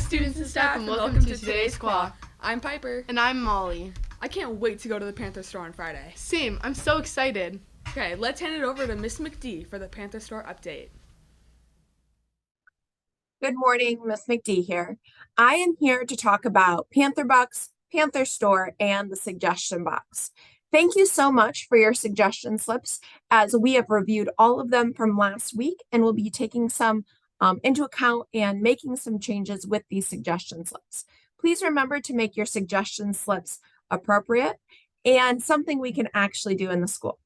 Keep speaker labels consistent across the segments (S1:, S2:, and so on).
S1: students and staff, and welcome to today's quah.
S2: I'm Piper.
S1: And I'm Molly.
S2: I can't wait to go to the Panther store on Friday.
S1: Same, I'm so excited.
S2: Okay, let's hand it over to Miss McD for the Panther store update.
S3: Good morning, Miss McD here. I am here to talk about Panther Bucks, Panther Store, and the suggestion box. Thank you so much for your suggestion slips, as we have reviewed all of them from last week and will be taking some into account and making some changes with these suggestion slips. Please remember to make your suggestion slips appropriate and something we can actually do in the school.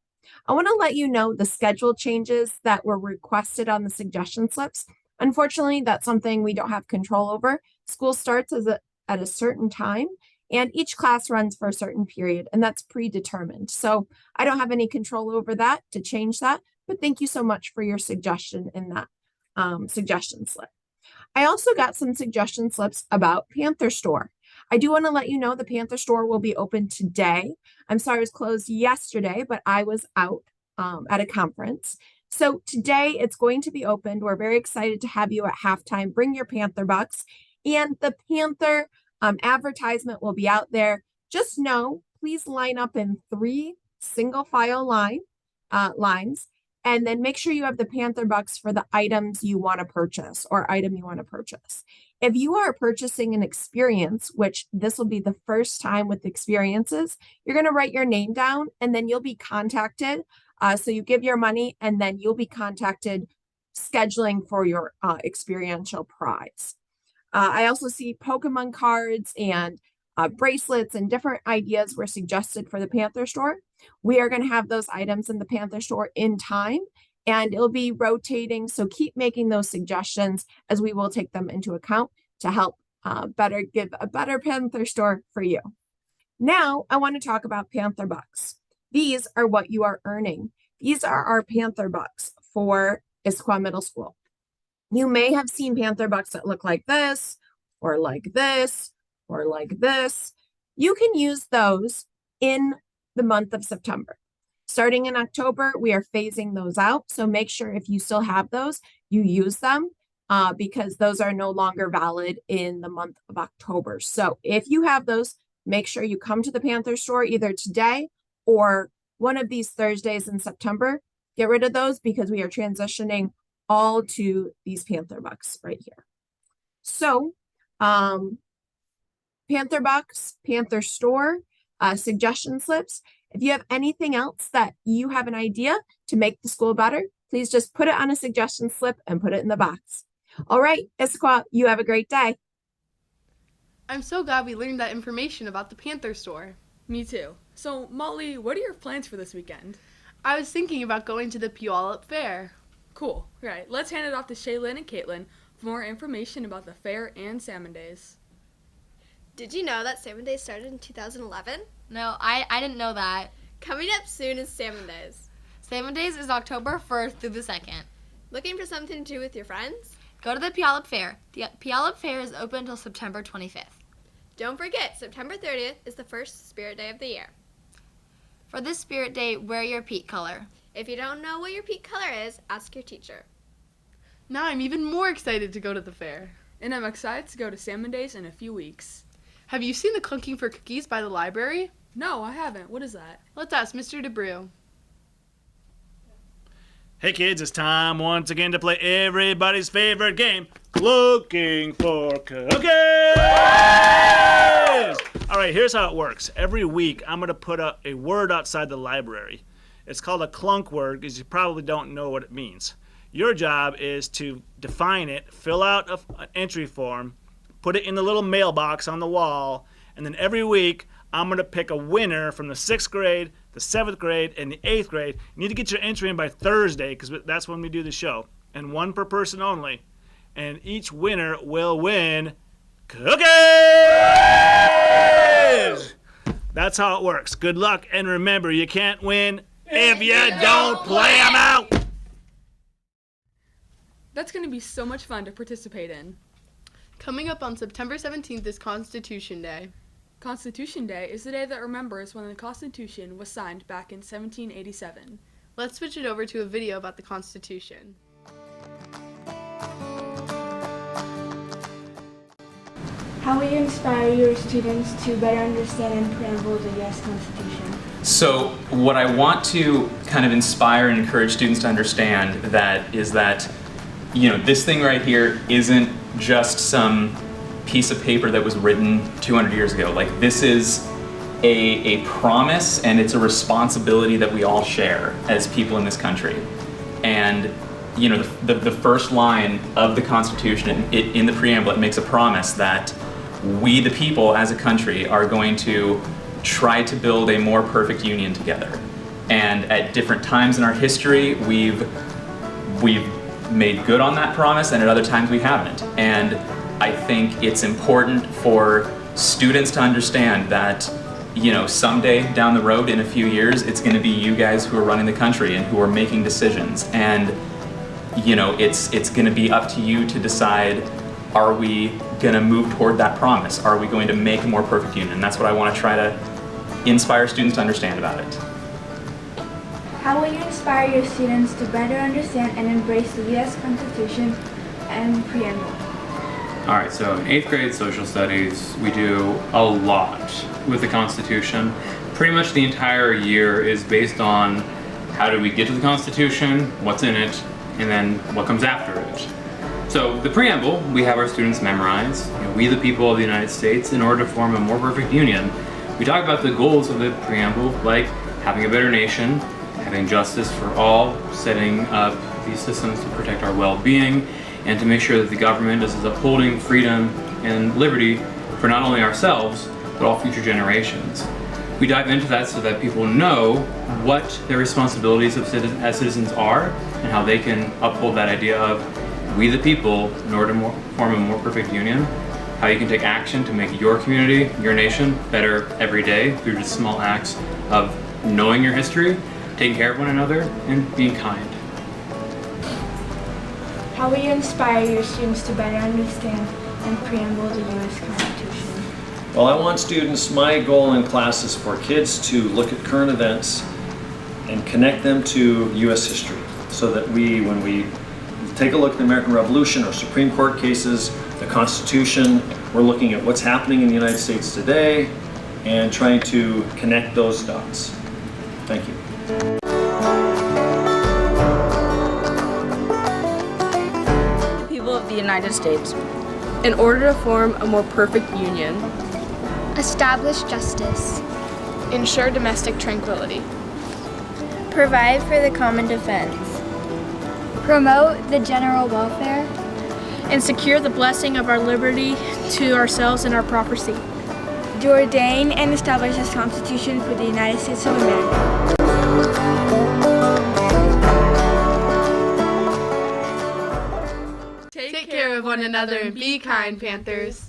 S3: I want to let you know the schedule changes that were requested on the suggestion slips. Unfortunately, that's something we don't have control over. School starts at a certain time, and each class runs for a certain period, and that's predetermined. So I don't have any control over that to change that, but thank you so much for your suggestion in that suggestion slip. I also got some suggestion slips about Panther Store. I do want to let you know the Panther Store will be open today. I'm sorry it was closed yesterday, but I was out at a conference. So today it's going to be opened. We're very excited to have you at halftime. Bring your Panther Bucks, and the Panther advertisement will be out there. Just know, please line up in 3 single file lines, and then make sure you have the Panther Bucks for the items you want to purchase or item you want to purchase. If you are purchasing an experience, which this will be the first time with experiences, you're going to write your name down, and then you'll be contacted. So you give your money, and then you'll be contacted scheduling for your experiential prize. I also see Pokemon cards and bracelets and different ideas were suggested for the Panther Store. We are going to have those items in the Panther Store in time, and it'll be rotating. So keep making those suggestions, as we will take them into account to help give a better Panther Store for you. Now I want to talk about Panther Bucks. These are what you are earning. These are our Panther Bucks for Issaquah Middle School. You may have seen Panther Bucks that look like this, or like this, or like this. You can use those in the month of September. Starting in October, we are phasing those out. So make sure if you still have those, you use them because those are no longer valid in the month of October. So if you have those, make sure you come to the Panther Store either today or one of these Thursdays in September. Get rid of those because we are transitioning all to these Panther Bucks right here. So Panther Bucks, Panther Store, suggestion slips. If you have anything else that you have an idea to make the school better, please just put it on a suggestion slip and put it in the box. All right, Issaquah, you have a great day.
S1: I'm so glad we learned that information about the Panther Store.
S2: Me too. So, Molly, what are your plans for this weekend?
S1: I was thinking about going to the Puyallup Fair.
S2: Cool. All right, let's hand it off to Shaylin and Caitlin for more information about the fair and Salmon Days.
S4: Did you know that Salmon Days started in 2011?
S5: No, I didn't know that.
S4: Coming up soon is Salmon Days.
S5: Salmon Days is October 1st through the 2nd.
S4: Looking for something to do with your friends?
S5: Go to the Puyallup Fair. The Puyallup Fair is open until September 25th.
S4: Don't forget, September 30th is the first Spirit Day of the year.
S5: For this Spirit Day, wear your peak color.
S4: If you don't know what your peak color is, ask your teacher.
S1: Now I'm even more excited to go to the fair.
S2: And I'm excited to go to Salmon Days in a few weeks.
S1: Have you seen the Clunking for Cookies by the library?
S2: No, I haven't. What is that?
S1: Let's ask Mr. DeBrew.
S6: Hey kids, it's time once again to play everybody's favorite game, Looking for Cookies! All right, here's how it works. Every week, I'm going to put a word outside the library. It's called a clunk word because you probably don't know what it means. Your job is to define it, fill out an entry form, put it in the little mailbox on the wall, and then every week, I'm going to pick a winner from the 6th grade, the 7th grade, and the 8th grade. You need to get your entry in by Thursday because that's when we do the show. And one per person only. And each winner will win cookies! That's how it works. Good luck, and remember, you can't win if you don't play them out!
S2: That's going to be so much fun to participate in.
S1: Coming up on September 17th is Constitution Day.
S2: Constitution Day is the day that remembers when the Constitution was signed back in 1787.
S1: Let's switch it over to a video about the Constitution.
S7: How will you inspire your students to better understand and preamble the U.S. Constitution?
S8: So what I want to kind of inspire and encourage students to understand is that, this thing right here isn't just some piece of paper that was written 200 years ago. Like, this is a promise, and it's a responsibility that we all share as people in this country. And the first line of the Constitution, in the preamble, it makes a promise that we, the people, as a country, are going to try to build a more perfect union together. And at different times in our history, we've made good on that promise, and at other times we haven't. And I think it's important for students to understand that, someday down the road, in a few years, it's going to be you guys who are running the country and who are making decisions. And it's going to be up to you to decide, are we going to move toward that promise? Are we going to make a more perfect union? And that's what I want to try to inspire students to understand about it.
S7: How will you inspire your students to better understand and embrace the U.S. Constitution and preamble?
S9: All right, so in 8th grade social studies, we do a lot with the Constitution. Pretty much the entire year is based on how do we get to the Constitution, what's in it, and then what comes after it. So the preamble, we have our students memorize. We the people of the United States, in order to form a more perfect union. We talk about the goals of the preamble, like having a better nation, having justice for all, setting up these systems to protect our well-being, and to make sure that the government is upholding freedom and liberty for not only ourselves, but all future generations. We dive into that so that people know what their responsibilities as citizens are, and how they can uphold that idea of we the people in order to form a more perfect union, how you can take action to make your community, your nation, better every day through just small acts of knowing your history, taking care of one another, and being kind.
S7: How will you inspire your students to better understand and preamble the U.S. Constitution?
S10: Well, I want students, my goal in class is for kids to look at current events and connect them to U.S. history, so that when we take a look at the American Revolution or Supreme Court cases, the Constitution, we're looking at what's happening in the United States today and trying to connect those dots. Thank you.
S11: People of the United States.
S1: In order to form a more perfect union,
S12: establish justice,
S1: ensure domestic tranquility,
S7: Provide for the common defense,
S12: promote the general welfare,
S13: and secure the blessing of our liberty to ourselves and our property.
S7: to ordain and establish this Constitution for the United States of America.
S1: Take care of one another and be kind, Panthers.